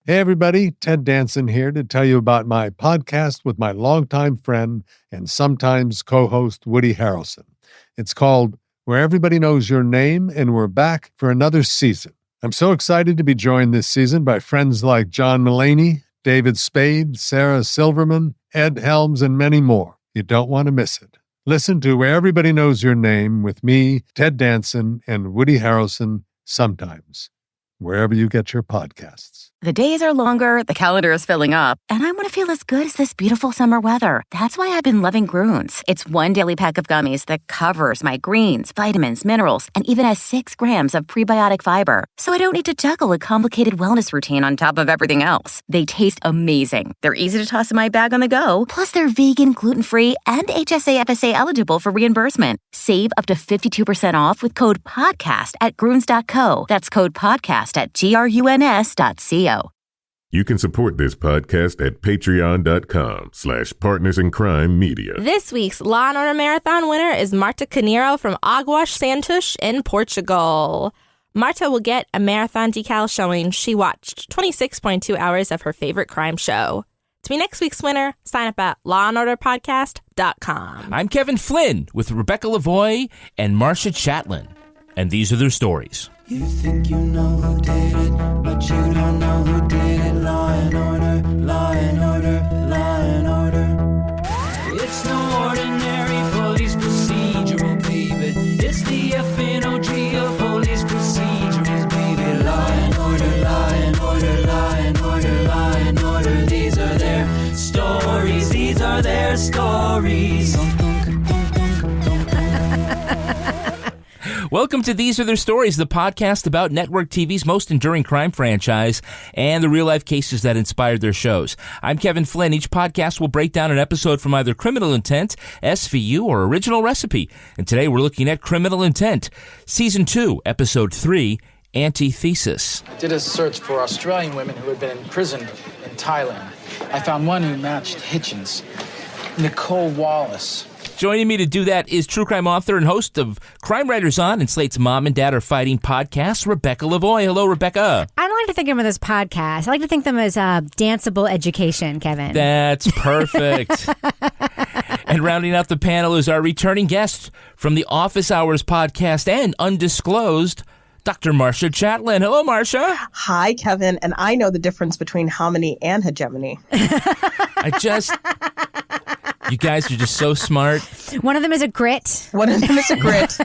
Hey everybody, Ted Danson here to tell you about my podcast with my longtime friend and sometimes co-host Woody Harrelson. It's called Where Everybody Knows Your Name, and we're back for another season. I'm so excited to be joined this season by friends like John Mulaney, David Spade, Sarah Silverman, Ed Helms, and many more. You don't want to miss it. Listen to Where Everybody Knows Your Name with me, Ted Danson, and Woody Harrelson sometimes, wherever you get your podcasts. The days are longer, the calendar is filling up, and I want to feel as good as this beautiful summer weather. That's why I've been loving Groons. It's one daily pack of gummies that covers my greens, vitamins, minerals, and even has 6 grams of prebiotic fiber. So I don't need to juggle a complicated wellness routine on top of everything else. They taste amazing. They're easy to toss in my bag on the go. Plus, they're vegan, gluten-free, and HSA FSA eligible for reimbursement. Save up to 52% off with code PODCAST at Groons.co. That's code PODCAST at GRUNS.co. You can support this podcast at patreon.com/partnersincrimemedia. This week's Law & Order Marathon winner is Marta Caneiro from Águas Santas in Portugal. Marta will get a marathon decal showing she watched 26.2 hours of her favorite crime show. To be next week's winner, sign up at lawandorderpodcast.com. I'm Kevin Flynn with Rebecca Lavoie and Marcia Chatelain, and these are their stories. You think you know who did it, but you don't know who did it. Law and order, law and order, law and order. It's no ordinary police procedural, baby. It's the FNOG of police procedurals, baby. Law and order, law and order, law and order, law and order. These are their stories, these are their stories. Welcome to These Are Their Stories, the podcast about network TV's most enduring crime franchise and the real-life cases that inspired their shows. I'm Kevin Flynn. Each podcast will break down an episode from either Criminal Intent, SVU, or Original Recipe. And today we're looking at Criminal Intent, Season 2, Episode 3, Anti-Thesis. I did a search for Australian women who had been imprisoned in Thailand. I found one who matched Hitchens, Nicole Wallace. Joining me to do that is true crime author and host of Crime Writers On and Slate's Mom and Dad Are Fighting podcast, Rebecca Lavoie. Hello, Rebecca. I don't like to think of them as podcasts. I like to think of them as danceable education, Kevin. That's perfect. And rounding out the panel is our returning guest from the Office Hours podcast and Undisclosed, Dr. Marcia Chatelain. Hello, Marcia. Hi, Kevin. And I know the difference between hominy and hegemony. You guys are just so smart. One of them is a grit. One of them is a grit.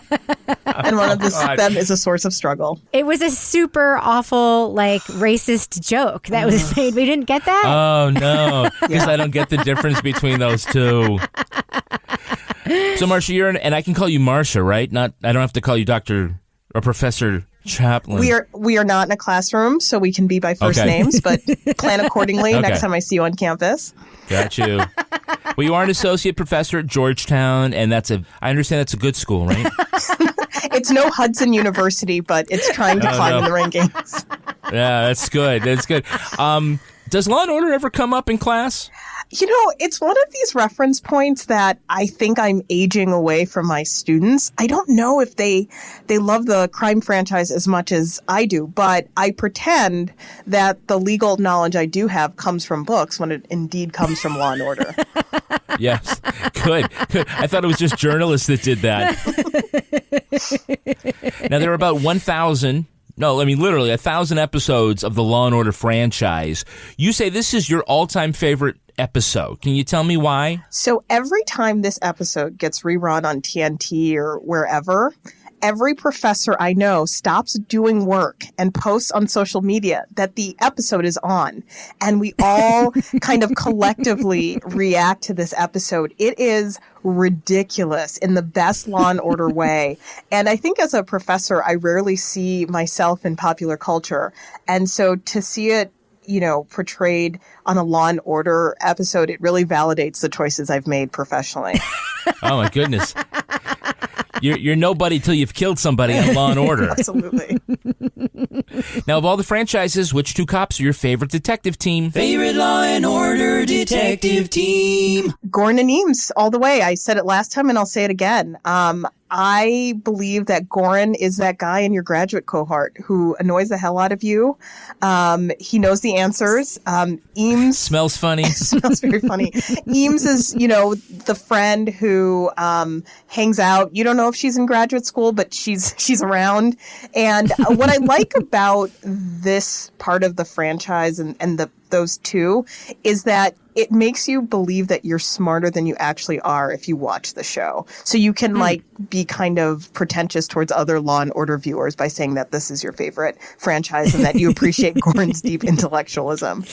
And one of them is a source of struggle. It was a super awful, racist joke that was made. We didn't get that? Oh, no. Because I don't get the difference between those two. So, Marcia, and I can call you Marcia, right? I don't have to call you Dr. or Professor Chatelain. We are not in a classroom, so we can be by first names, but plan accordingly next time I see you on campus. Got you. Well, you are an associate professor at Georgetown, and I understand that's a good school, right? It's no Hudson University, but it's trying to climb in the rankings. Yeah, that's good. That's good. Does Law & Order ever come up in class? You know, it's one of these reference points that I think I'm aging away from my students. I don't know if they love the crime franchise as much as I do, but I pretend that the legal knowledge I do have comes from books when it indeed comes from Law & Order. Yes. Good. I thought it was just journalists that did that. Now, there are about 1,000... No, I mean, literally 1,000 episodes of the Law & Order franchise. You say this is your all-time favorite episode. Can you tell me why? So every time this episode gets rerun on TNT or wherever, every professor I know stops doing work and posts on social media that the episode is on. And we all kind of collectively react to this episode. It is ridiculous in the best Law and Order way. And I think as a professor, I rarely see myself in popular culture. And so to see it, portrayed on a Law and Order episode, it really validates the choices I've made professionally. Oh, my goodness. You're nobody till you've killed somebody on Law & Order. Absolutely. Now, of all the franchises, which two cops are your favorite detective team? Favorite Law and Order detective team. Goren and Eames, all the way. I said it last time and I'll say it again. I believe that Goren is that guy in your graduate cohort who annoys the hell out of you. He knows the answers. Eames smells funny. Smells very funny. Eames is, the friend who hangs out. You don't know if she's in graduate school, but she's around. And what I like about this part of the franchise and those two is that it makes you believe that you're smarter than you actually are if you watch the show. So you can be kind of pretentious towards other Law and Order viewers by saying that this is your favorite franchise and that you appreciate Goren's deep intellectualism.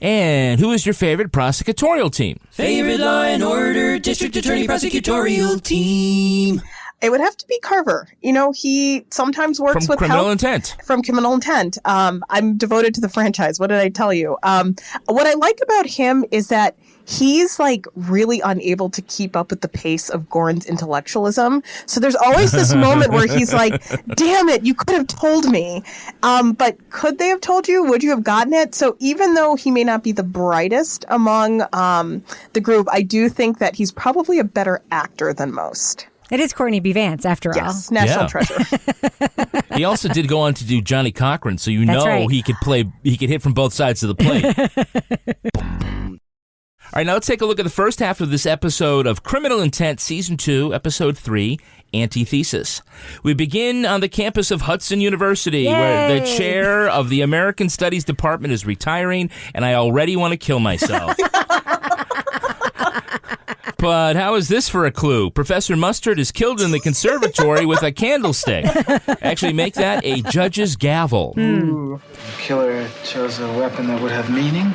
And who is your favorite prosecutorial team? Favorite Law and Order District Attorney Prosecutorial Team. It would have to be Carver. He sometimes works with Criminal help Intent. From Criminal Intent. I'm devoted to the franchise. What did I tell you? What I like about him is that he's really unable to keep up with the pace of Goren's intellectualism. So there's always this moment where he's like, damn it, you could have told me. But could they have told you? Would you have gotten it? So even though he may not be the brightest among the group, I do think that he's probably a better actor than most. It is Courtney B. Vance, after all. Yes, national treasure. He also did go on to do Johnny Cochran, so That's right. he could hit from both sides of the plate. All right, now let's take a look at the first half of this episode of Criminal Intent, Season 2, Episode 3, Anti-Thesis. We begin on the campus of Hudson University, where the chair of the American Studies Department is retiring, and I already want to kill myself. But how is this for a clue? Professor Mustard is killed in the conservatory with a candlestick. Actually, make that a judge's gavel. Ooh. The killer chose a weapon that would have meaning.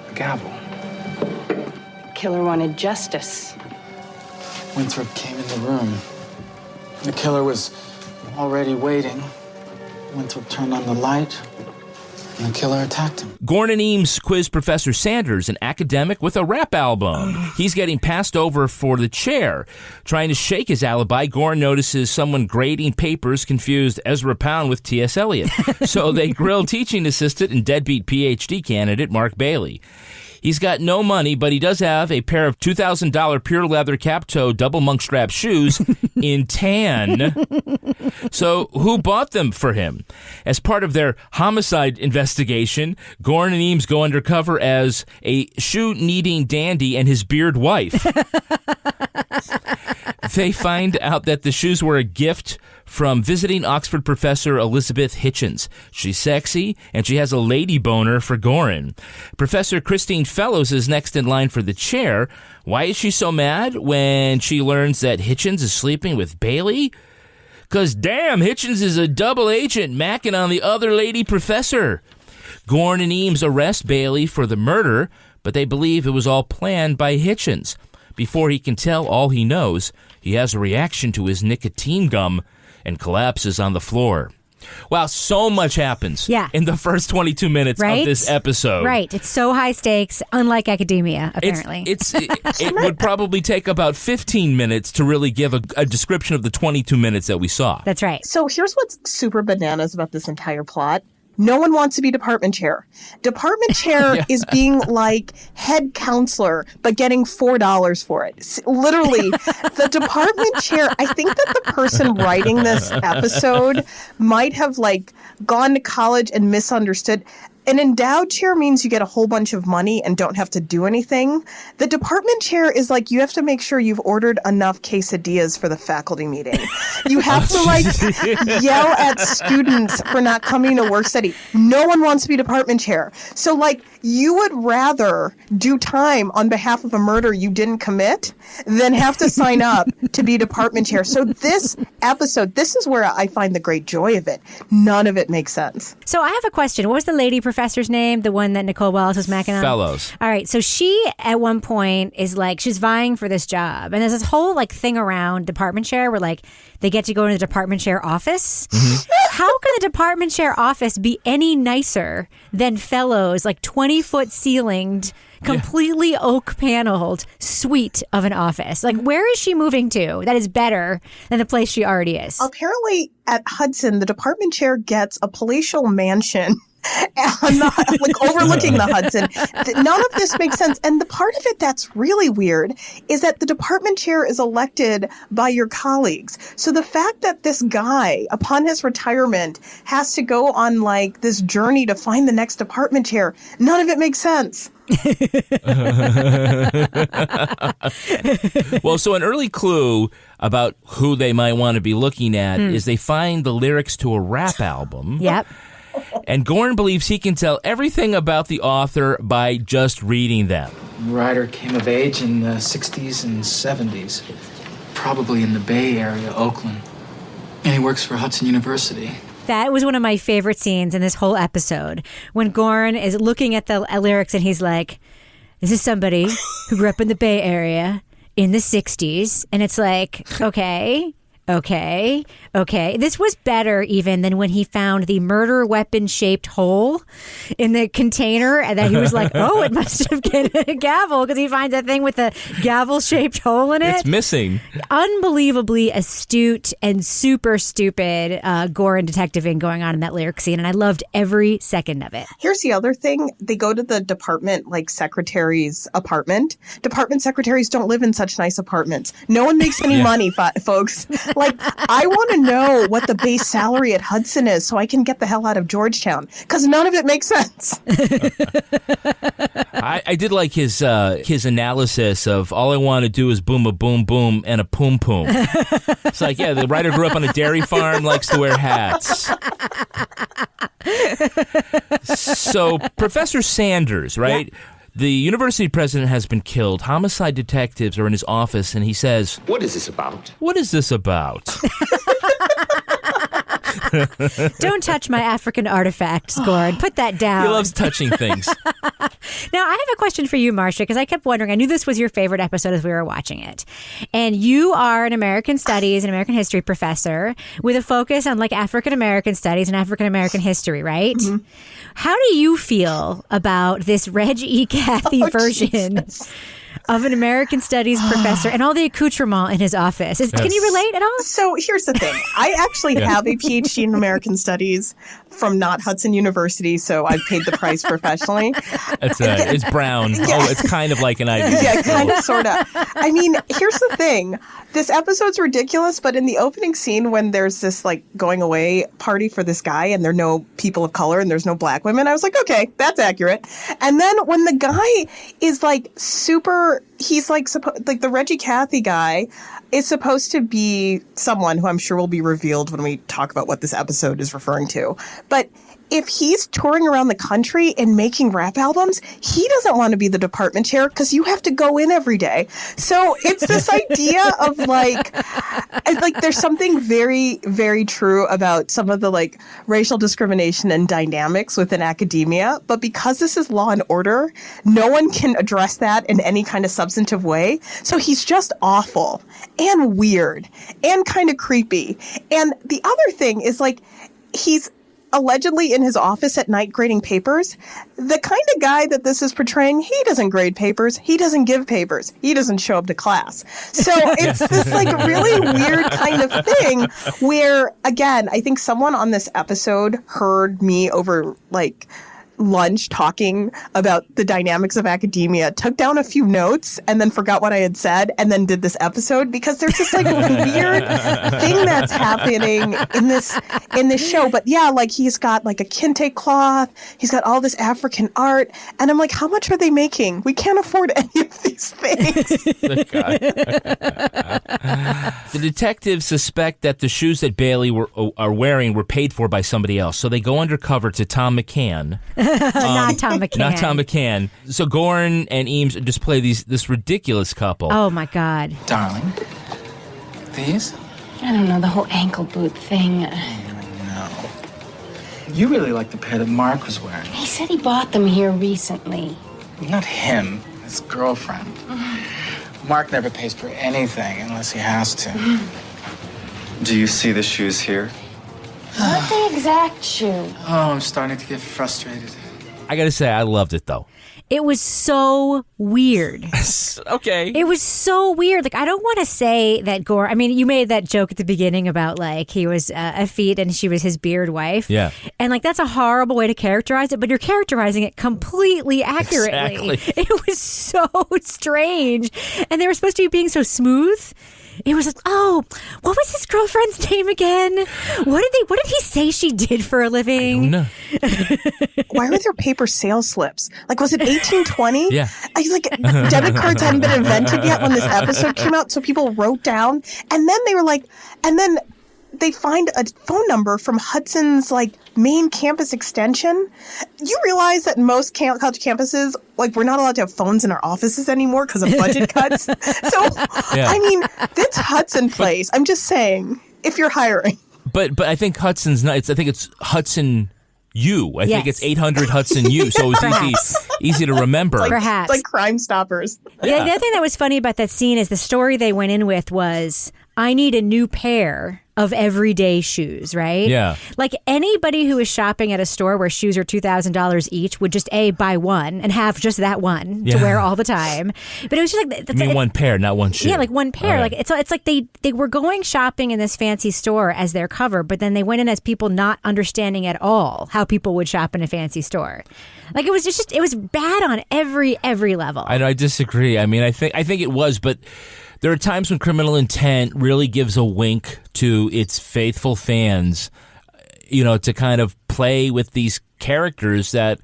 A gavel. Killer wanted justice. Winthrop came in the room. The killer was already waiting. Winthrop turned on the light, and the killer attacked him. Goren and Eames quiz Professor Sanders, an academic with a rap album. He's getting passed over for the chair. Trying to shake his alibi, Goren notices someone grading papers confused Ezra Pound with T.S. Eliot. So they grill teaching assistant and deadbeat PhD candidate Mark Bailey. He's got no money, but he does have a pair of $2,000 pure leather cap-toe double monk strap shoes in tan. So who bought them for him? As part of their homicide investigation, Goren and Eames go undercover as a shoe-needing dandy and his beard wife. They find out that the shoes were a gift from visiting Oxford professor Elizabeth Hitchens. She's sexy, and she has a lady boner for Goren. Professor Christine Fellows is next in line for the chair. Why is she so mad when she learns that Hitchens is sleeping with Bailey? Because damn, Hitchens is a double agent macking on the other lady professor. Goren and Eames arrest Bailey for the murder, but they believe it was all planned by Hitchens. Before he can tell all he knows, he has a reaction to his nicotine gum and collapses on the floor. Wow, so much happens in the first 22 minutes of this episode. Right. It's so high stakes, unlike academia, apparently. It would probably take about 15 minutes to really give a description of the 22 minutes that we saw. That's right. So here's what's super bananas about this entire plot. No one wants to be department chair. Department chair is being like head counselor, but getting $4 for it. Literally, the department chair, I think that the person writing this episode might have gone to college and misunderstood. An endowed chair means you get a whole bunch of money and don't have to do anything. The department chair is you have to make sure you've ordered enough quesadillas for the faculty meeting. You have to yell at students for not coming to work study. No one wants to be department chair. So you would rather do time on behalf of a murder you didn't commit than have to sign up to be department chair. So this episode, this is where I find the great joy of it. None of it makes sense. So I have a question. What was the lady professor's name? The one that Nicole Wallace was macking on? Fellows. All right. So she, at one point, is she's vying for this job. And there's this whole thing around department chair where they get to go into the department chair office. Mm-hmm. How can the department chair office be any nicer than Fellows, 20-foot ceilinged, completely oak paneled suite of an office? Where is she moving to that is better than the place she already is? Apparently at Hudson, the department chair gets a palatial mansion overlooking the Hudson. None of this makes sense. And the part of it that's really weird is that the department chair is elected by your colleagues. So the fact that this guy, upon his retirement, has to go on like this journey to find the next department chair, none of it makes sense. Well, so an early clue about who they might want to be looking at is they find the lyrics to a rap album. Yep. And Goren believes he can tell everything about the author by just reading them. The writer came of age in the 60s and 70s, probably in the Bay Area, Oakland. And he works for Hudson University. That was one of my favorite scenes in this whole episode, when Goren is looking at the lyrics and he's like, this is somebody who grew up in the Bay Area in the 60s. And it's like, okay. This was better even than when he found the murder weapon-shaped hole in the container, and that he was like, oh, it must have been a gavel, because he finds that thing with the gavel-shaped hole in it. It's missing. Unbelievably astute and super stupid Goren detectiving going on in that lyric scene, and I loved every second of it. Here's the other thing. They go to the department, like, secretary's apartment. Department secretaries don't live in such nice apartments. No one makes any money, folks. Like, I want to know what the base salary at Hudson is so I can get the hell out of Georgetown, because none of it makes sense. I did like his analysis of all I want to do is boom a boom boom and a poom poom. It's like, yeah, the writer grew up on a dairy farm, likes to wear hats. So Professor Sanders, right? Yeah. The university president has been killed. Homicide detectives are in his office, and he says, "What is this about? What is this about?" Don't touch my African artifacts, Goren. Put that down. He loves touching things. Now, I have a question for you, Marcia, because I kept wondering. I knew this was your favorite episode as we were watching it. And you are an American Studies and American History professor with a focus on like African American Studies and African American history, right? Mm-hmm. How do you feel about this Reg E. Cathy version of an American Studies professor and all the accoutrement in his office? Can you relate at all? So here's the thing. I actually have a PhD in American Studies from not Hudson University, so I've paid the price professionally. It's brown. Yeah. Oh, it's kind of like an idea. Yeah, kind of, sort of. I mean, here's the thing. This episode's ridiculous, but in the opening scene when there's this like going away party for this guy and there are no people of color and there's no black women, I was like, okay, that's accurate. And then when the guy is like he's like the Reggie Cathy guy is supposed to be someone who I'm sure will be revealed when we talk about what this episode is referring to. But if he's touring around the country and making rap albums, he doesn't want to be the department chair because you have to go in every day. So it's this idea of like there's something very, very true about some of the like racial discrimination and dynamics within academia. But because this is Law and Order, no one can address that in any kind of substantive way. So he's just awful and weird and kind of creepy. And the other thing is like he's allegedly in his office at night grading papers. The kind of guy that this is portraying, he doesn't grade papers. He doesn't give papers. He doesn't show up to class. So it's this like really weird kind of thing where, again, I think someone on this episode heard me over like lunch talking about the dynamics of academia, took down a few notes and then forgot what I had said and then did this episode because there's this like weird thing that's happening in this show. But yeah, like he's got like a kente cloth, he's got all this African art, and I'm like, how much are they making? We can't afford any of these things. The detectives suspect that the shoes that Bailey are wearing were paid for by somebody else, so they go undercover to Tom McCann. Not Tom McCann. Not Tom McCann. So Goren and Eames just play this ridiculous couple. Oh, my God. Darling, these? I don't know, the whole ankle boot thing. No. You really like the pair that Mark was wearing. He said he bought them here recently. Not him, his girlfriend. Mark never pays for anything unless he has to. Do you see the shoes here? Not the exact shoe. Oh, I'm starting to get frustrated. I got to say, I loved it, though. It was so weird. Okay. It was so weird. Like, I don't want to say that Goren... I mean, you made that joke at the beginning about, like, he was a feet and she was his beard wife. Yeah. And, like, that's a horrible way to characterize it, but you're characterizing it completely accurately. Exactly. It was so strange. And they were supposed to be being so smooth. It was like, oh, what was his girlfriend's name again? What did he say she did for a living? I don't know. Why were there paper sales slips? Like, was it 1820? Yeah. I was like, debit cards hadn't been invented yet when this episode came out, so people wrote down, and then they were like, and then they find a phone number from Hudson's, like, main campus extension. You realize that most college campuses, like, we're not allowed to have phones in our offices anymore because of budget cuts. So, Yeah. I mean, this Hudson place, I'm just saying, if you're hiring. But I think Hudson's not. I think it's Hudson U. I think Yes. it's 800 Hudson U. So it's easy to remember. Perhaps. It's like Crime Stoppers. Yeah. The other thing that was funny about that scene is the story they went in with was, I need a new pair of everyday shoes, right? Yeah. Like anybody who is shopping at a store where shoes are $2,000 each would just buy one and have just that one to wear all the time. But it was just like... I mean, one pair, not one shoe. Yeah, like one pair. Okay. Like it's like they were going shopping in this fancy store as their cover, but then they went in as people not understanding at all how people would shop in a fancy store. Like it was bad on every level. I disagree. I mean, I think it was, but there are times when Criminal Intent really gives a wink to its faithful fans, to kind of play with these characters that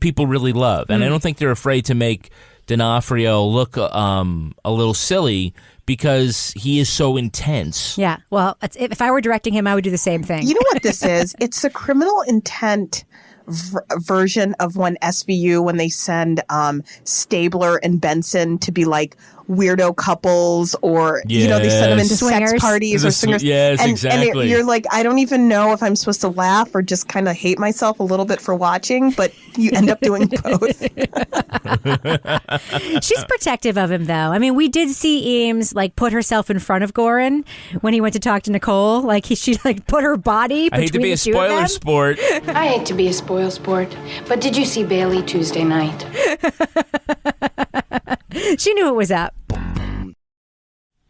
people really love. And I don't think they're afraid to make D'Onofrio look a little silly because he is so intense. Yeah. Well, if I were directing him, I would do the same thing. You know what this is? It's the Criminal Intent version of when SVU, when they send Stabler and Benson to be like weirdo couples, or they send them into Swingers. sex parties or swingers. Yes, and, exactly. And you're like, I don't even know if I'm supposed to laugh or just kind of hate myself a little bit for watching, but you end up doing both. She's protective of him, though. I mean, we did see Eames like put herself in front of Goren when he went to talk to Nicole. Like she like put her body between I hate to be a the two of spoiler them. sport. I hate to be a spoil sport, but did you see Bailey Tuesday night? She knew it was up.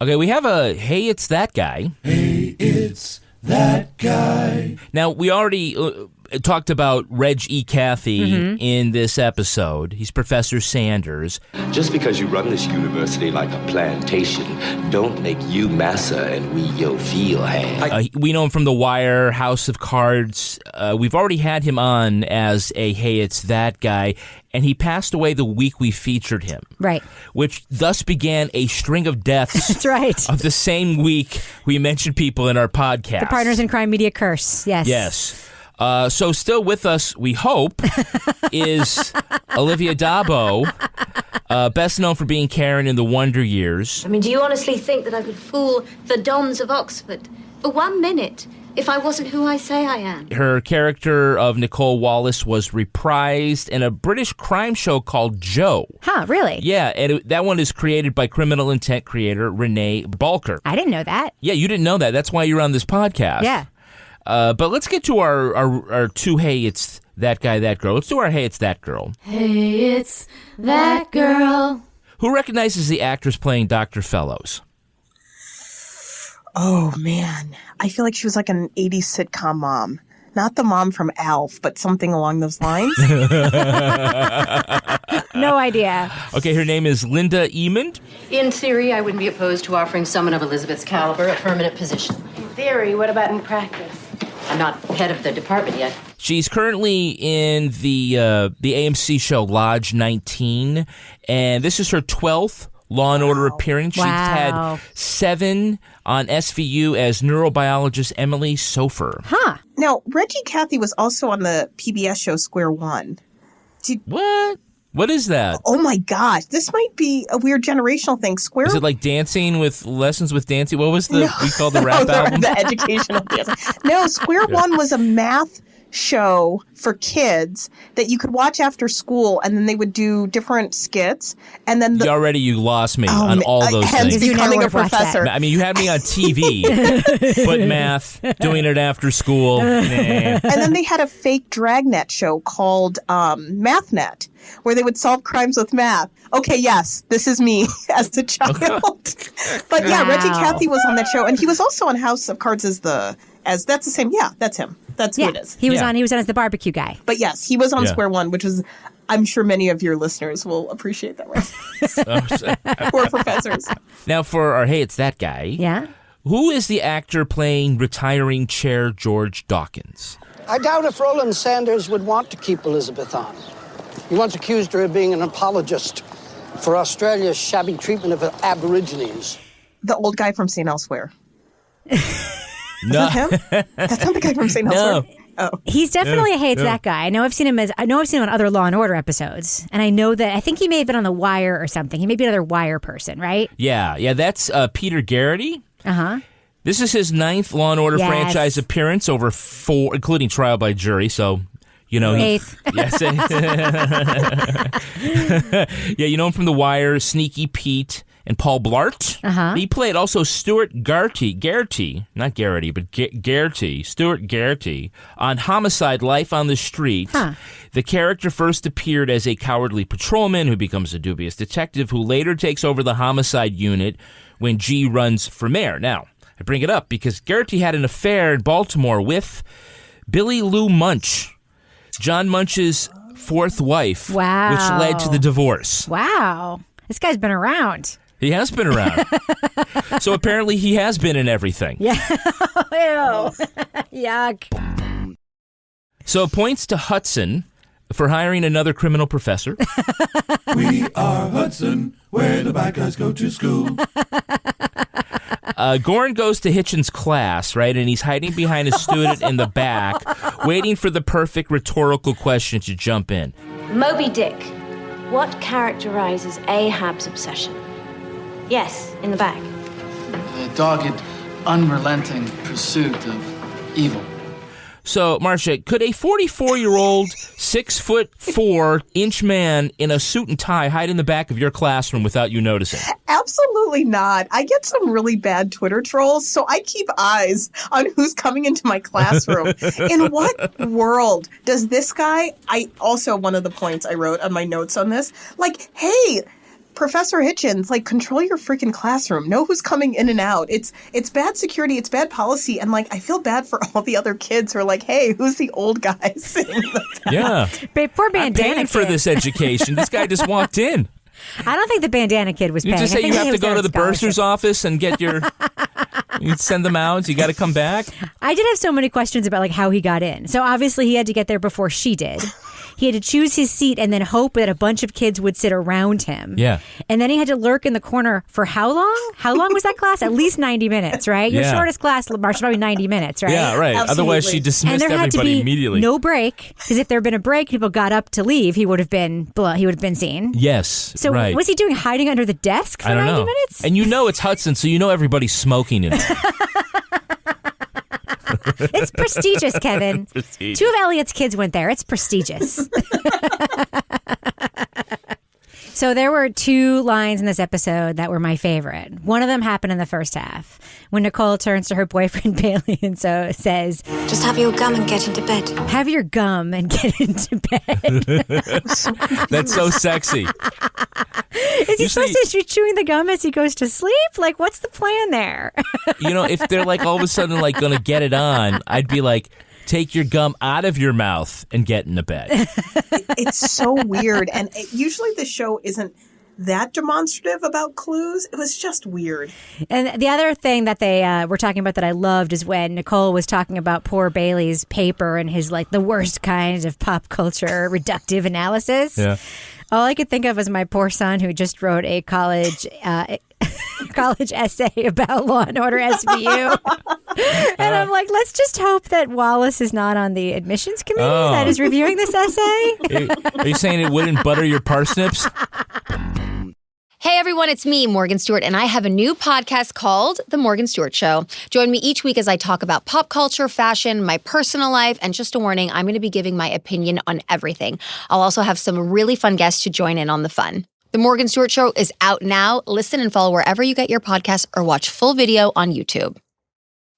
Okay, we have a Hey, It's That Guy. Hey, it's that guy. Now, we already talked about Reg E. Cathy in this episode. He's Professor Sanders. Just because you run this university like a plantation, don't make you massa and we yo feel hand. We know him from The Wire, House of Cards. We've already had him on as a Hey, It's That Guy, and he passed away the week we featured him. Right. Which thus began a string of deaths. That's right. Of the same week we mentioned people in our podcast. The Partners in Crime Media curse. Yes. Yes. So still with us, we hope, is Olivia Dabo, best known for being Karen in The Wonder Years. I mean, do you honestly think that I could fool the Dons of Oxford for 1 minute if I wasn't who I say I am? Her character of Nicole Wallace was reprised in a British crime show called Joe. Huh, really? Yeah, and that one is created by Criminal Intent creator Renee Balker. I didn't know that. Yeah, you didn't know that. That's why you're on this podcast. Yeah. But let's get to our two Hey, It's That Guy, That Girl. Let's do our Hey, It's That Girl. Hey, it's that girl. Who recognizes the actress playing Dr. Fellows? Oh, man. I feel like she was like an 80s sitcom mom. Not the mom from Alf, but something along those lines. No idea. Okay, her name is Linda Eamond. In theory, I wouldn't be opposed to offering someone of Elizabeth's caliber a permanent position. In theory, what about in practice? I'm not head of the department yet. She's currently in the AMC show Lodge 19, and this is her 12th Law & Order appearance. Wow. She's had 7 on SVU as neurobiologist Emily Sofer. Huh. Now, Reggie Cathy was also on the PBS show Square One. What? What is that? Oh my gosh, this might be a weird generational thing. Square. Is it like dancing with lessons with dancing? What was we called the rap album? The educational dance. No, Square One was a math show for kids that you could watch after school, and then they would do different skits. And then you lost me on all those hence things. becoming a professor. I mean, you had me on TV, but math, doing it after school. Nah. And then they had a fake dragnet show called MathNet, where they would solve crimes with math. Okay, yes, this is me as a child. But yeah, Reggie Cathy was on that show, and he was also on House of Cards as that's the same. Yeah, that's him. That's who it is. He was on as the barbecue guy. But yes, he was on Square One, which was, I'm sure many of your listeners will appreciate that reference. We're professors. Now for our Hey, It's That Guy. Yeah. Who is the actor playing retiring Chair George Dawkins? I doubt if Roland Sanders would want to keep Elizabeth on. He once accused her of being an apologist for Australia's shabby treatment of Aborigines. The old guy from St. Elsewhere. No. Is that him? That's not the guy from St. Elsewhere. Oh. He's definitely a Hey, It's That Guy. I know I've seen him on other Law and Order episodes, and I think he may have been on The Wire or something. He may be another Wire person, right? Yeah, that's Peter Garrity. Uh-huh. This is his 9th Law and Order franchise appearance over 4, including trial by jury. So, you know, 8th. Yes. Yeah, you know him from The Wire, Sneaky Pete, and Paul Blart. Uh-huh. He played also Stuart Garrity, not Garrity, but Stuart Garrity, on Homicide: Life on the Street. Huh. The character first appeared as a cowardly patrolman who becomes a dubious detective who later takes over the homicide unit when G runs for mayor. Now, I bring it up because Garrity had an affair in Baltimore with Billy Lou Munch, John Munch's 4th wife, which led to the divorce. Wow. This guy's been around. He has been around. So apparently he has been in everything. Yeah. Ew. Yuck. So points to Hudson for hiring another criminal professor. We are Hudson, where the bad guys go to school. Goren goes to Hitchens' class, right? And he's hiding behind a student in the back, waiting for the perfect rhetorical question to jump in. Moby Dick, what characterizes Ahab's obsession? Yes, in the back. The dogged, unrelenting pursuit of evil. So, Marcia, could a 44-year-old, 6'4" man in a suit and tie hide in the back of your classroom without you noticing? Absolutely not. I get some really bad Twitter trolls, so I keep eyes on who's coming into my classroom. In what world does this guy, one of the points I wrote on my notes on this, like, hey, Professor Hitchens, like, control your freaking classroom. Know who's coming in and out. It's bad security. It's bad policy. And, like, I feel bad for all the other kids who are like, hey, who's the old guy sitting in the back? Yeah. Poor bandana I'm paying for this education. This guy just walked in. I don't think the bandana kid was paying. You just say you have to go to the bursar's office and get your... You send them out. You got to come back. I did have so many questions about, like, how he got in. So, obviously, he had to get there before she did. He had to choose his seat and then hope that a bunch of kids would sit around him. Yeah. And then he had to lurk in the corner for how long? How long was that class? At least 90 minutes, right? Your shortest class, Marcia, probably 90 minutes, right? Yeah, right. Absolutely. Otherwise, she dismissed everybody immediately. No break, because if there had been a break, people got up to leave, he would have been seen. Yes, So right. was he doing hiding under the desk for 90 minutes? And you know it's Hudson, so you know everybody's smoking in it. It's prestigious, Kevin. Prestigious. 2 of Elliot's kids went there. It's prestigious. So there were 2 lines in this episode that were my favorite. One of them happened in the first half when Nicole turns to her boyfriend Bailey and says, Just have your gum and get into bed. Have your gum and get into bed. That's so sexy. Is he supposed to be chewing the gum as he goes to sleep? Like, what's the plan there? You know, if they're like all of a sudden like going to get it on, I'd be like, take your gum out of your mouth and get into bed. It's so weird. And usually the show isn't that demonstrative about clues. It was just weird. And the other thing that they were talking about that I loved is when Nicole was talking about poor Bailey's paper and his, like, the worst kinds of pop culture reductive analysis. Yeah. All I could think of was my poor son who just wrote a college essay about Law and Order SVU. And I'm like, let's just hope that Wallace is not on the admissions committee that is reviewing this essay. Are you saying it wouldn't butter your parsnips? Hey everyone, it's me, Morgan Stewart, and I have a new podcast called The Morgan Stewart Show. Join me each week as I talk about pop culture, fashion, my personal life, and just a warning, I'm going to be giving my opinion on everything. I'll also have some really fun guests to join in on the fun. The Morgan Stewart Show is out now. Listen and follow wherever you get your podcasts or watch full video on YouTube.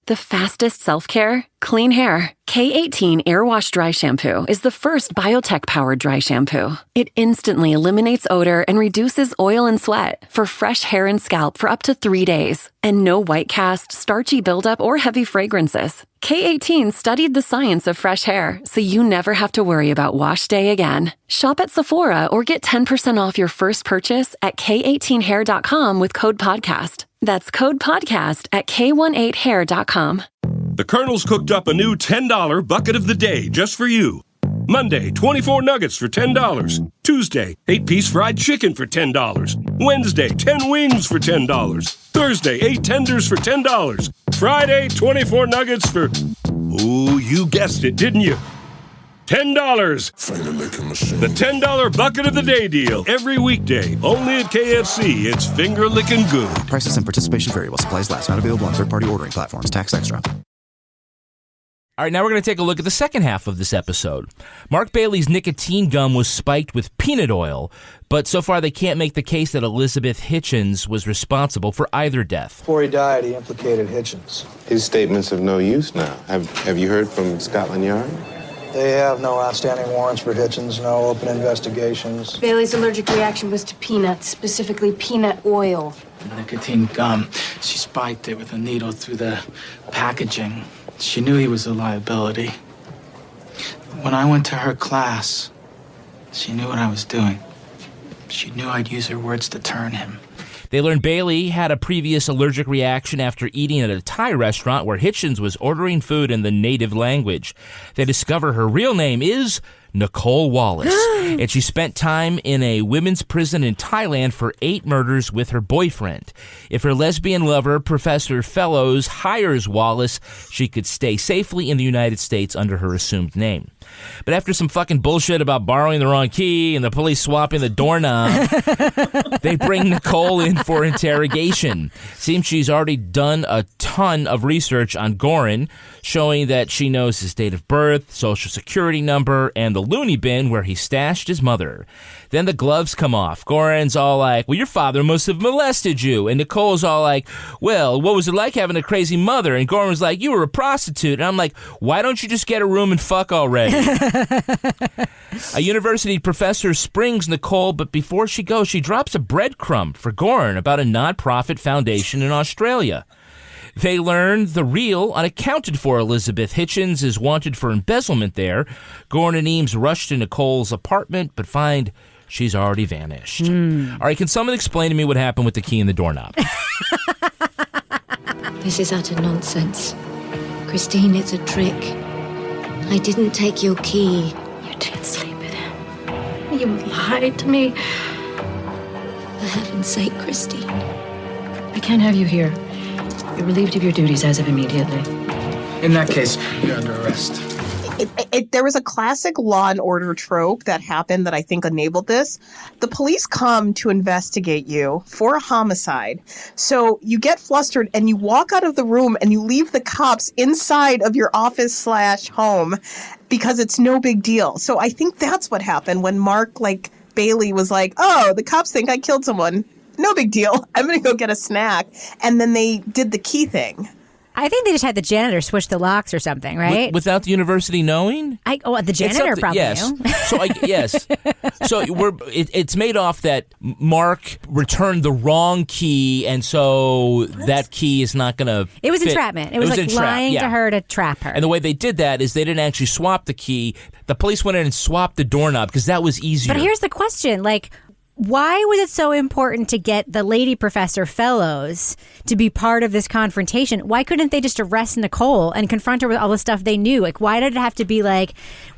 The fastest self-care? Clean hair. K18 Air Wash Dry Shampoo is the first biotech-powered dry shampoo. It instantly eliminates odor and reduces oil and sweat for fresh hair and scalp for up to 3 days. And no white cast, starchy buildup, or heavy fragrances. K18 studied the science of fresh hair, so you never have to worry about wash day again. Shop at Sephora or get 10% off your first purchase at K18hair.com with code PODCAST. That's code PODCAST at K18hair.com. The Colonel's cooked up a new $10 bucket of the day just for you. Monday, 24 nuggets for $10. Tuesday, 8-piece fried chicken for $10. Wednesday, 10 wings for $10. Thursday, 8 tenders for $10. Friday, 24 nuggets for... Ooh, you guessed it, didn't you? $10. The $10 bucket of the day deal. Every weekday. Only at KFC. It's finger-licking good. Prices and participation vary while supplies last. Not available on third-party ordering platforms. Tax extra. All right, now we're going to take a look at the second half of this episode. Mark Bailey's nicotine gum was spiked with peanut oil, but so far they can't make the case that Elizabeth Hitchens was responsible for either death. Before he died, he implicated Hitchens. His statement's of no use now. Have you heard from Scotland Yard? They have no outstanding warrants for Hitchens, no open investigations. Bailey's allergic reaction was to peanuts, specifically peanut oil. Nicotine gum. She spiked it with a needle through the packaging. She knew he was a liability. When I went to her class, she knew what I was doing. She knew I'd use her words to turn him. They learned Bailey had a previous allergic reaction after eating at a Thai restaurant where Hitchens was ordering food in the native language. They discover her real name is Nicole Wallace, and she spent time in a women's prison in Thailand for 8 murders with her boyfriend. If her lesbian lover, Professor Fellows, hires Wallace, she could stay safely in the United States under her assumed name. But after some fucking bullshit about borrowing the wrong key and the police swapping the doorknob, they bring Nicole in for interrogation. Seems she's already done a ton of research on Goren, showing that she knows his date of birth, social security number, and the loony bin where he stashed his mother. Then the gloves come off. Goren's all like, well, your father must have molested you. And Nicole's all like, well, what was it like having a crazy mother? And Goren's like, you were a prostitute. And I'm like, why don't you just get a room and fuck already? A university professor springs Nicole, but before she goes, she drops a breadcrumb for Goren about a non-profit foundation in Australia. They learn the real, unaccounted-for Elizabeth Hitchens is wanted for embezzlement there. Goren and Eames rush to Nicole's apartment, but find she's already vanished. All right, can someone explain to me what happened with the key in the doorknob? This is utter nonsense. Christine, it's a trick. I didn't take your key. You didn't sleep with him. You lied to me. For heaven's sake, Christine. I can't have you here. You're relieved of your duties as of immediately. In that case, you're under arrest. There was a classic Law and Order trope that happened that I think enabled this. The police come to investigate you for a homicide. So you get flustered and you walk out of the room and you leave the cops inside of your office/home because it's no big deal. So I think that's what happened when Mark, Bailey was like, oh, the cops think I killed someone. No big deal. I'm going to go get a snack. And then they did the key thing. I think they just had the janitor switch the locks or something, right? Without the university knowing? The janitor probably knew. So yes. So it's made off that Mark returned the wrong key, and so that key is not going to It was entrapment. It was like lying to her to trap her. And the way they did that is they didn't actually swap the key. The police went in and swapped the doorknob because that was easier. But here's the question, why was it so important to get the lady Professor Fellows to be part of this confrontation? Why couldn't they just arrest Nicole and confront her with all the stuff they knew? Why did it have to be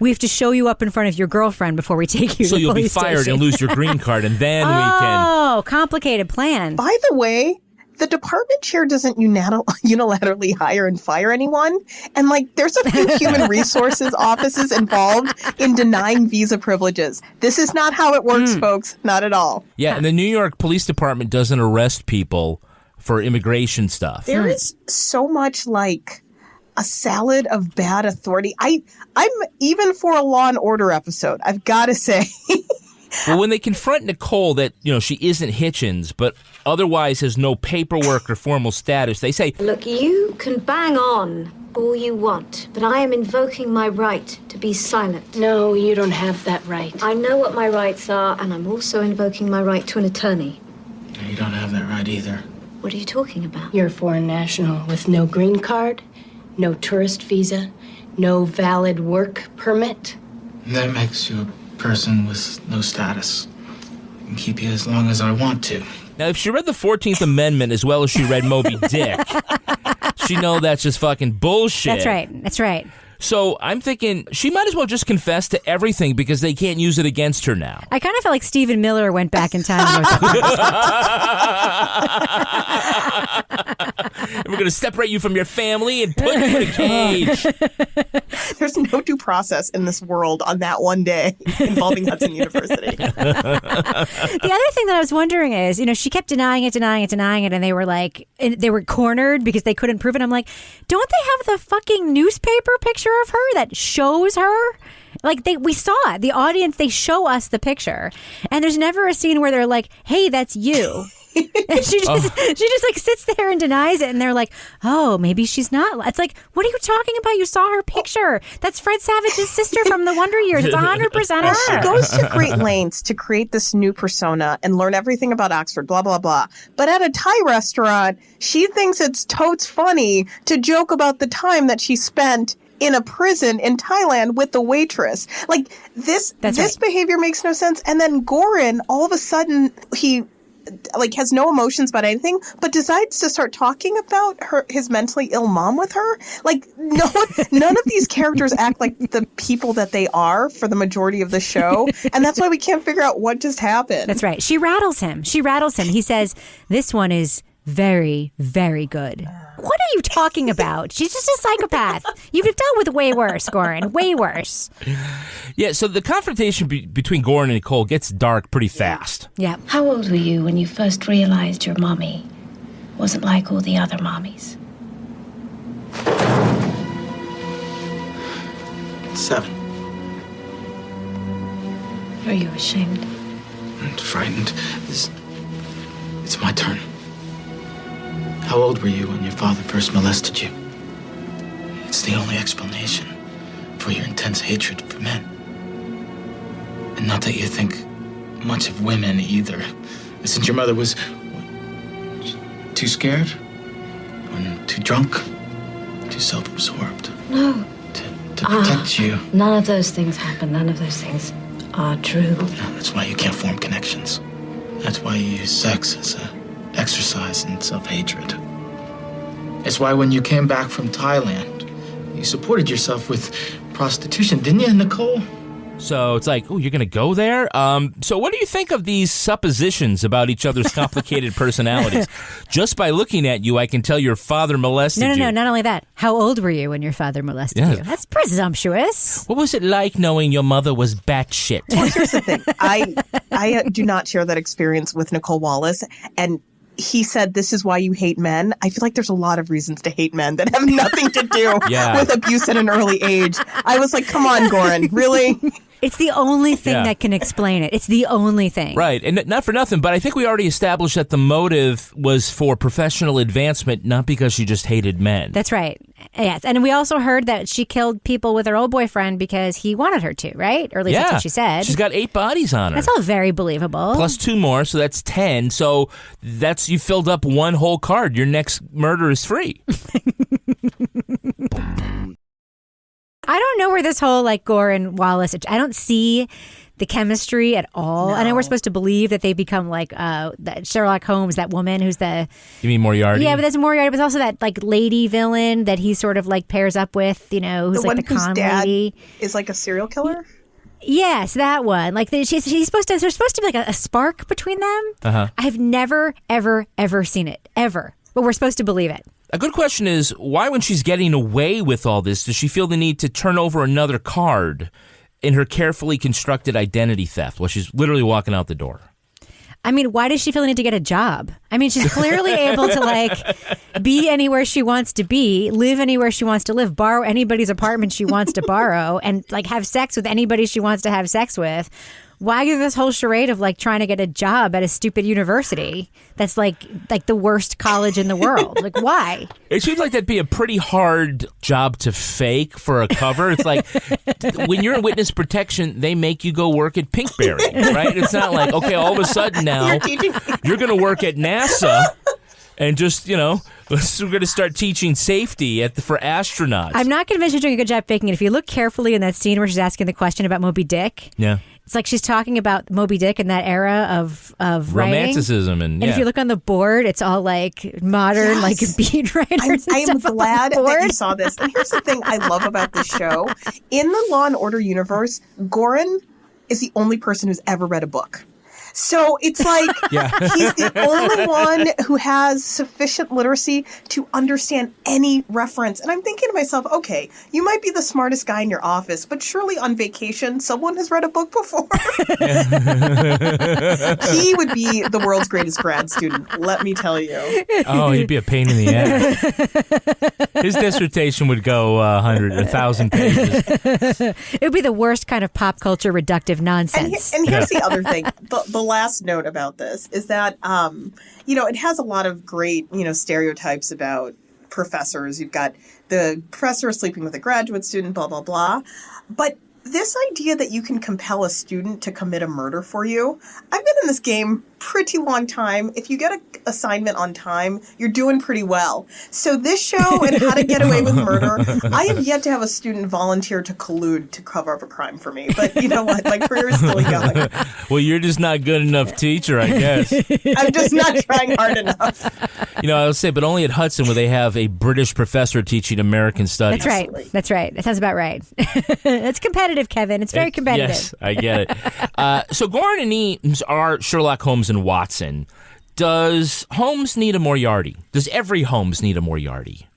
we have to show you up in front of your girlfriend before we take you to the police station? So you'll be fired and lose your green card, and then we can... Oh, complicated plan. By the way, the department chair doesn't unilaterally hire and fire anyone. And like, there's a few human resources offices involved in denying visa privileges. This is not how it works, folks. Not at all. Yeah, and the New York Police Department doesn't arrest people for immigration stuff. There is so much like a salad of bad authority. I'm even for a Law and Order episode, I've got to say. Well, when they confront Nicole that, she isn't Hitchens, but otherwise has no paperwork or formal status, they say, Look, you can bang on all you want, but I am invoking my right to be silent. No, you don't have that right. I know what my rights are, and I'm also invoking my right to an attorney. You don't have that right either. What are you talking about? You're a foreign national with no green card, no tourist visa, no valid work permit. That makes you a person with no status. I can keep you as long as I want to. Now, if she read the 14th Amendment as well as she read Moby Dick, she'd know that's just fucking bullshit. That's right. So I'm thinking she might as well just confess to everything because they can't use it against her now. I kind of felt like Stephen Miller went back in time. And we're going to separate you from your family and put you in a cage. There's no due process in this world on that one day involving Hudson University. The other thing that I was wondering is, she kept denying it, and they were like, they were cornered because they couldn't prove it. I'm like, don't they have the fucking newspaper picture of her that shows her? Like, we saw it. The audience, they show us the picture. And there's never a scene where they're like, hey, that's you. And she just like sits there and denies it, and they're like, oh, maybe she's not. It's like, what are you talking about? You saw her picture. That's Fred Savage's sister from the Wonder Years. It's 100% her. She goes to great lengths to create this new persona and learn everything about Oxford, blah, blah, blah. But at a Thai restaurant, she thinks it's totes funny to joke about the time that she spent in a prison in Thailand with the waitress. Like, this behavior makes no sense. And then Goren, all of a sudden, he has no emotions about anything, but decides to start talking about his mentally ill mom with her. Like, none of these characters act like the people that they are for the majority of the show, and that's why we can't figure out what just happened. That's right. She rattles him. He says, this one is very, very good. What are you talking about? She's just a psychopath. You've dealt with way worse, Goren. Way worse. Yeah, so the confrontation between Goren and Nicole gets dark pretty fast. Yeah. How old were you when you first realized your mommy wasn't like all the other mommies? 7. Are you ashamed? I'm frightened. It's my turn. How old were you when your father first molested you? It's the only explanation for your intense hatred for men. And not that you think much of women either. Since your mother was too scared, or too drunk, too self-absorbed. No. To protect you. None of those things happen. None of those things are true. No, that's why you can't form connections. That's why you use sex as an exercise in self-hatred. It's why when you came back from Thailand, you supported yourself with prostitution, didn't you, Nicole? So it's like, oh, you're going to go there? So what do you think of these suppositions about each other's complicated personalities? Just by looking at you, I can tell your father molested you. No, not only that. How old were you when your father molested you? That's presumptuous. What was it like knowing your mother was batshit? Well, here's the thing. I do not share that experience with Nicole Wallace, and he said, this is why you hate men. I feel like there's a lot of reasons to hate men that have nothing to do with abuse at an early age. I was like, come on, Goren, really? It's the only thing that can explain it. It's the only thing. Right. And not for nothing, but I think we already established that the motive was for professional advancement, not because she just hated men. That's right. Yes. And we also heard that she killed people with her old boyfriend because he wanted her to, right? Or at least that's what she said. She's got 8 bodies on her. That's all very believable. Plus 2 more, so that's 10. So you filled up one whole card. Your next murder is free. I don't know where this whole Goren Wallace, I don't see the chemistry at all. No. I know we're supposed to believe that they become like that Sherlock Holmes, that woman who's the... You mean Moriarty? Yeah, but that's Moriarty, but also that lady villain that he sort of pairs up with, who's the con lady. Is like a serial killer? Yes, that one. Like there's supposed to be like a spark between them. Uh-huh. I've never, ever seen it. Ever. But we're supposed to believe it. A good question is, why when she's getting away with all this, does she feel the need to turn over another card in her carefully constructed identity theft while she's literally walking out the door? I mean, why does she feel the need to get a job? I mean, she's clearly able to like be anywhere she wants to be, live anywhere she wants to live, borrow anybody's apartment she wants to borrow, and like have sex with anybody she wants to have sex with. Why do this whole charade of like trying to get a job at a stupid university that's like the worst college in the world? Like, why? It seems like that'd be a pretty hard job to fake for a cover. It's like when you're in witness protection, they make you go work at Pinkberry, right? It's not like, okay, all of a sudden now you're going to work at NASA and just, we're going to start teaching safety for astronauts. I'm not convinced you're doing a good job faking it. If you look carefully in that scene where she's asking the question about Moby Dick. Yeah. It's like she's talking about Moby Dick in that era of romanticism writing. And if you look on the board, it's all like modern, like beat writers. I am glad that you saw this. And here's the thing I love about this show. In the Law and Order universe, Goren is the only person who's ever read a book. So it's like he's the only one who has sufficient literacy to understand any reference. And I'm thinking to myself, okay, you might be the smartest guy in your office, but surely on vacation, someone has read a book before. He would be the world's greatest grad student, let me tell you. Oh, he'd be a pain in the ass. His dissertation would go 1,000 pages. It would be the worst kind of pop culture reductive nonsense. And here's the other thing. The last note about this is that, it has a lot of great, stereotypes about professors. You've got the professor sleeping with a graduate student, blah, blah, blah. But this idea that you can compel a student to commit a murder for you, I've been in this game pretty long time. If you get an assignment on time, you're doing pretty well. So this show and How to Get Away with Murder, I have yet to have a student volunteer to collude to cover up a crime for me. But you know what? My career is still young. Well, you're just not good enough teacher, I guess. I'm just not trying hard enough. I'll say, but only at Hudson where they have a British professor teaching American studies. That's right. That sounds about right. It's competitive, Kevin. It's very competitive. Yes, I get it. So Goren and Eames are Sherlock Holmes and Watson. Does Holmes need a Moriarty? Does every Holmes need a Moriarty?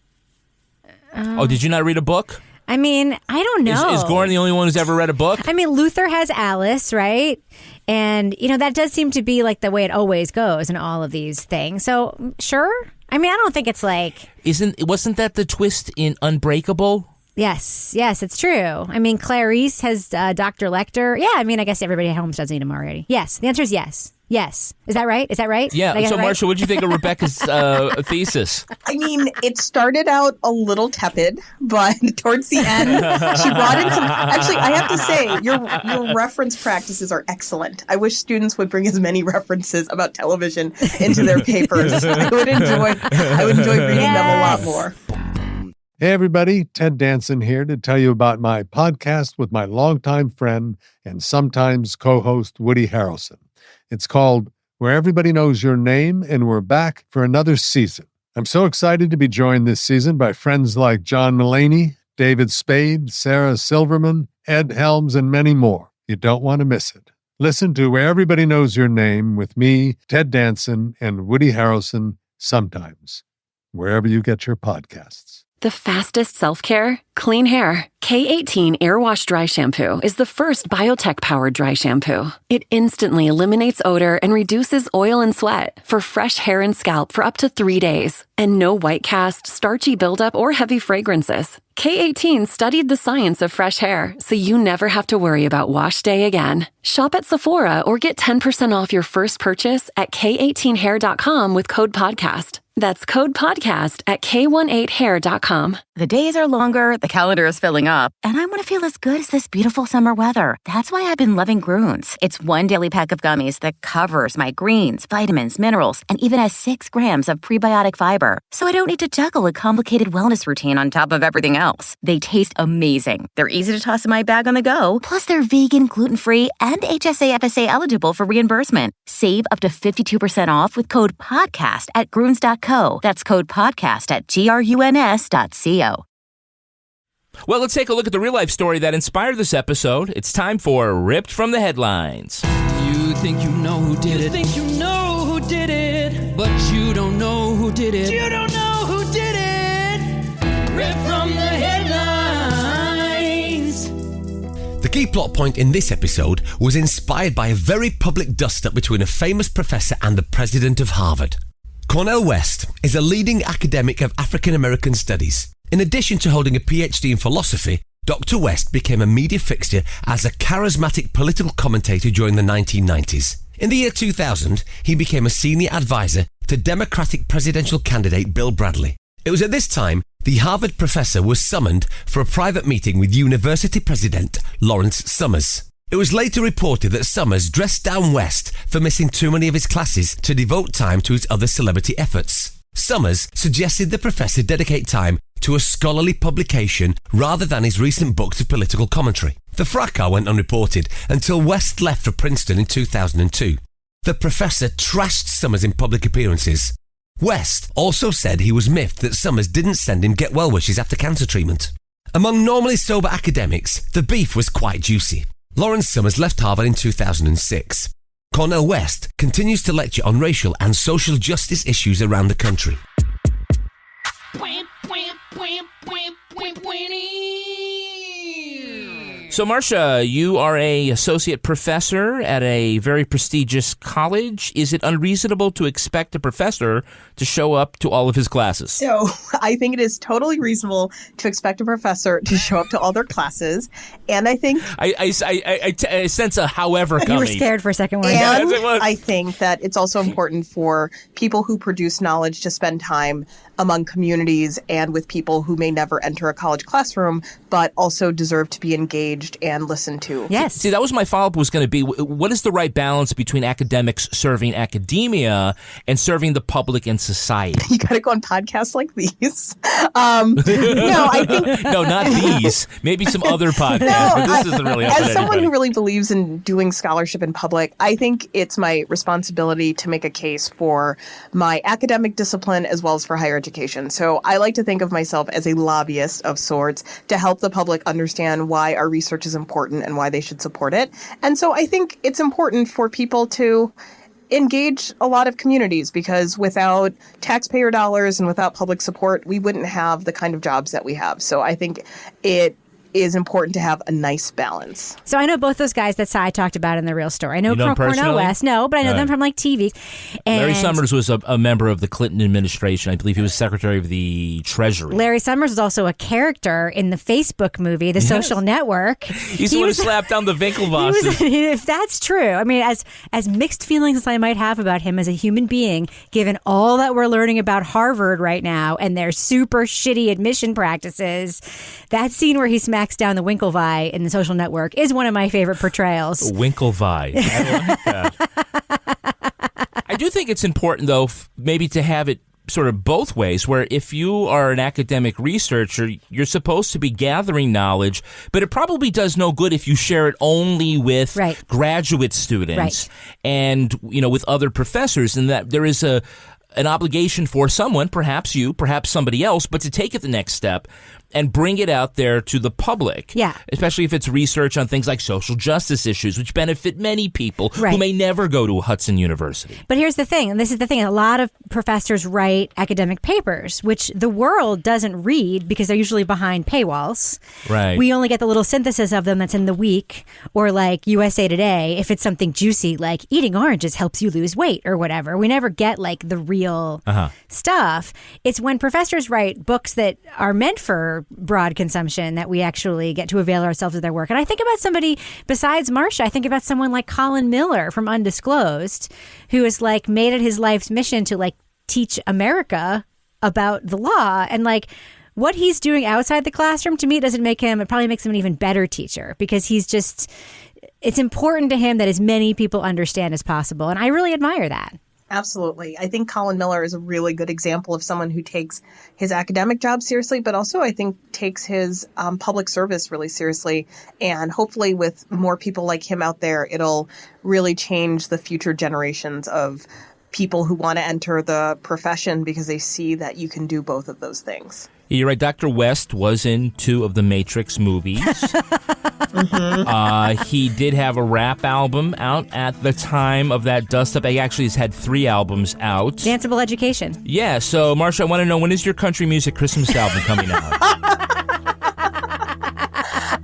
Did you not read a book? I mean, I don't know. Is Goren the only one who's ever read a book? I mean, Luther has Alice, right? And, that does seem to be like the way it always goes in all of these things. So, sure. I mean, I don't think it's like... Wasn't that the twist in Unbreakable? Yes, it's true. I mean, Clarice has Dr. Lecter. Yeah, I mean, I guess everybody at Holmes does need him already. Yes, the answer is yes. Yes. Is that right? Yeah. So, Marcia, what did you think of Rebecca's thesis? I mean, it started out a little tepid, but towards the end, she brought in some... Actually, I have to say, your reference practices are excellent. I wish students would bring as many references about television into their papers. I would enjoy reading them a lot more. Hey, everybody. Ted Danson here to tell you about my podcast with my longtime friend and sometimes co-host Woody Harrelson. It's called Where Everybody Knows Your Name, and we're back for another season. I'm so excited to be joined this season by friends like John Mulaney, David Spade, Sarah Silverman, Ed Helms, and many more. You don't want to miss it. Listen to Where Everybody Knows Your Name with me, Ted Danson, and Woody Harrelson sometimes, wherever you get your podcasts. The fastest self-care? Clean hair. K18 Air Wash Dry Shampoo is the first biotech-powered dry shampoo. It instantly eliminates odor and reduces oil and sweat for fresh hair and scalp for up to 3 days. And no white cast, starchy buildup, or heavy fragrances. K18 studied the science of fresh hair, so you never have to worry about wash day again. Shop at Sephora or get 10% off your first purchase at K18hair.com with code PODCAST. That's code PODCAST at K18hair.com. The days are longer, the calendar is filling up, and I want to feel as good as this beautiful summer weather. That's why I've been loving Groones. It's one daily pack of gummies that covers my greens, vitamins, minerals, and even has 6 grams of prebiotic fiber. So I don't need to juggle a complicated wellness routine on top of everything else. They taste amazing. They're easy to toss in my bag on the go. Plus, they're vegan, gluten-free, and HSA FSA eligible for reimbursement. Save up to 52% off with code PODCAST at Groones.co. That's code PODCAST at GRUNS.co. Well, let's take a look at the real-life story that inspired this episode. It's time for Ripped from the Headlines. You think you know who did it. You think you know who did it. But you don't know who did it. You don't know who did it. Ripped from the headlines. The key plot point in this episode was inspired by a very public dust-up between a famous professor and the president of Harvard. Cornel West is a leading academic of African American studies. In addition to holding a PhD in philosophy, Dr. West became a media fixture as a charismatic political commentator during the 1990s. In the year 2000, he became a senior advisor to Democratic presidential candidate Bill Bradley. It was at this time the Harvard professor was summoned for a private meeting with university president Lawrence Summers. It was later reported that Summers dressed down West for missing too many of his classes to devote time to his other celebrity efforts. Summers suggested the professor dedicate time to a scholarly publication rather than his recent books of political commentary. The fracas went unreported until West left for Princeton in 2002. The professor trashed Summers in public appearances. West also said he was miffed that Summers didn't send him get well wishes after cancer treatment. Among normally sober academics, the beef was quite juicy. Lawrence Summers left Harvard in 2006. Cornel West continues to lecture on racial and social justice issues around the country. So, Marcia, you are a associate professor at a very prestigious college. Is it unreasonable to expect a professor to show up to all of his classes? So I think it is totally reasonable to expect a professor to show up to all their classes. And I think... I sense a however coming. You were scared for a second. And I think that it's also important for people who produce knowledge to spend time among communities and with people who may never enter a college classroom, but also deserve to be engaged and listened to. Yes. See, that was my follow-up was going to be, what is the right balance between academics serving academia and serving the public and society? You got to go on podcasts like these. No, I think... No, not these. Maybe some other podcasts, but this isn't really up to As someone anybody. who really believes in doing scholarship in public, I think it's my responsibility to make a case for my academic discipline as well as for higher education. So I like to think of myself as a lobbyist of sorts to help the public understand why our research is important and why they should support it. And so I think it's important for people to engage a lot of communities, because without taxpayer dollars and without public support, we wouldn't have the kind of jobs that we have. So I think it is important to have a nice balance. So I know both those guys that Sai talked about in the real story. I know, You know them Cornel personally? West, no, but I know them from like TV. And Larry Summers was a member of the Clinton administration. I believe he was Secretary of the Treasury. Larry Summers was also a character in the Facebook movie, The Social Network. He's the one who slapped down the Winkelvosses. If that's true, I mean, as mixed feelings as I might have about him as a human being, given all that we're learning about Harvard right now and their super shitty admission practices, that scene where he smacks down the Winklevi in The Social Network is one of my favorite portrayals. Winklevi. I like that. I do think it's important, though, maybe to have it sort of both ways, where if you are an academic researcher, you're supposed to be gathering knowledge, but it probably does no good if you share it only with graduate students and, you know, with other professors, and that there is an obligation for someone, perhaps you, perhaps somebody else, but to take it the next step and bring it out there to the public. Yeah. Especially if it's research on things like social justice issues, which benefit many people who may never go to Hudson University. But here's the thing, and this is the thing, a lot of professors write academic papers, which the world doesn't read because they're usually behind paywalls. Right. We only get the little synthesis of them that's in the Week or like USA Today if it's something juicy like eating oranges helps you lose weight or whatever. We never get like the real stuff. It's when professors write books that are meant for broad consumption that we actually get to avail ourselves of their work. And I think about somebody besides Marcia. I think about someone like Colin Miller from Undisclosed, who has like made it his life's mission to like teach America about the law. And like what he's doing outside the classroom, to me, it probably makes him an even better teacher, because he's just, it's important to him that as many people understand as possible. And I really admire that. Absolutely. I think Colin Miller is a really good example of someone who takes his academic job seriously, but also I think takes his public service really seriously. And hopefully with more people like him out there, it'll really change the future generations of people who want to enter the profession because they see that you can do both of those things. You're right. Dr. West was in 2 of the Matrix movies. He did have a rap album out at the time of that dust-up. He actually has had 3 albums out. Danceable Education. Yeah, so, Marcia, I want to know, when is your country music Christmas album coming out?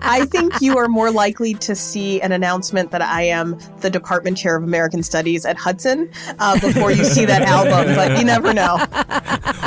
I think you are more likely to see an announcement that I am the department chair of American Studies at Hudson before you see that album, but you never know.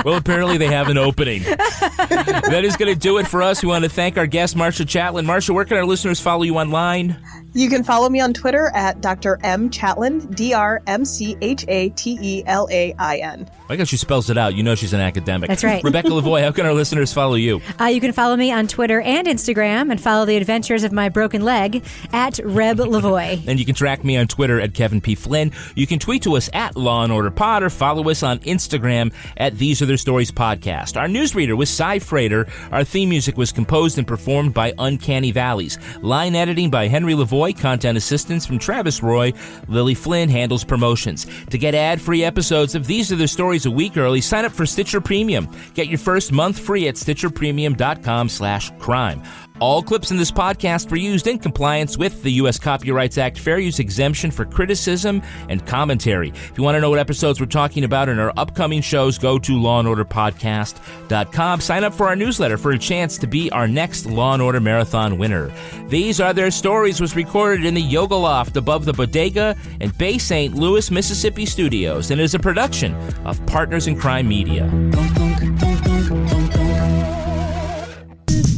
Well, apparently they have an opening. That is going to do it for us. We want to thank our guest, Marcia Chatelain. Marcia, where can our listeners follow you online? You can follow me on Twitter at Dr. M. Chatelain, DrMChatelain. I guess she spells it out. You know she's an academic. That's right. Rebecca Lavoie, how can our listeners follow you? You can follow me on Twitter and Instagram and follow the adventures of my broken leg at Reb Lavoie. And you can track me on Twitter at Kevin P. Flynn. You can tweet to us at Law & Order Pod or follow us on Instagram at These Are Their Stories Podcast. Our newsreader was Cy Frater. Our theme music was composed and performed by Uncanny Valleys. Line editing by Henry Lavoie. Content assistance from Travis Roy. Lily Flynn handles promotions. To get ad-free episodes of These Are Their Stories a week early, sign up for Stitcher Premium. Get your first month free at stitcherpremium.com/crime. All clips in this podcast were used in compliance with the U.S. Copyrights Act fair use exemption for criticism and commentary. If you want to know what episodes we're talking about in our upcoming shows, go to lawandorderpodcast.com. Sign up for our newsletter for a chance to be our next Law & Order Marathon winner. These Are Their Stories was recorded in the Yoga Loft above the Bodega in Bay St. Louis, Mississippi studios and is a production of Partners in Crime Media.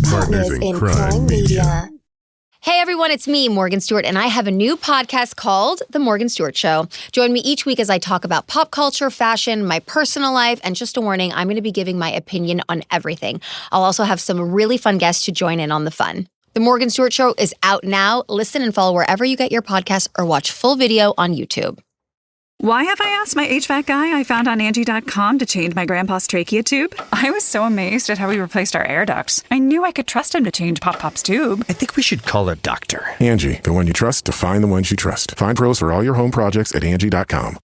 Partners in Crime Media. Hey everyone, it's me, Morgan Stewart, and I have a new podcast called The Morgan Stewart Show. Join me each week as I talk about pop culture, fashion, my personal life, and just a warning, I'm going to be giving my opinion on everything. I'll also have some really fun guests to join in on the fun. The Morgan Stewart Show is out now. Listen and follow wherever you get your podcasts or watch full video on YouTube. Why have I asked my HVAC guy I found on Angie.com to change my grandpa's trachea tube? I was so amazed at how he replaced our air ducts. I knew I could trust him to change Pop-Pop's tube. I think we should call her Doctor. Angie, the one you trust to find the ones you trust. Find pros for all your home projects at Angie.com.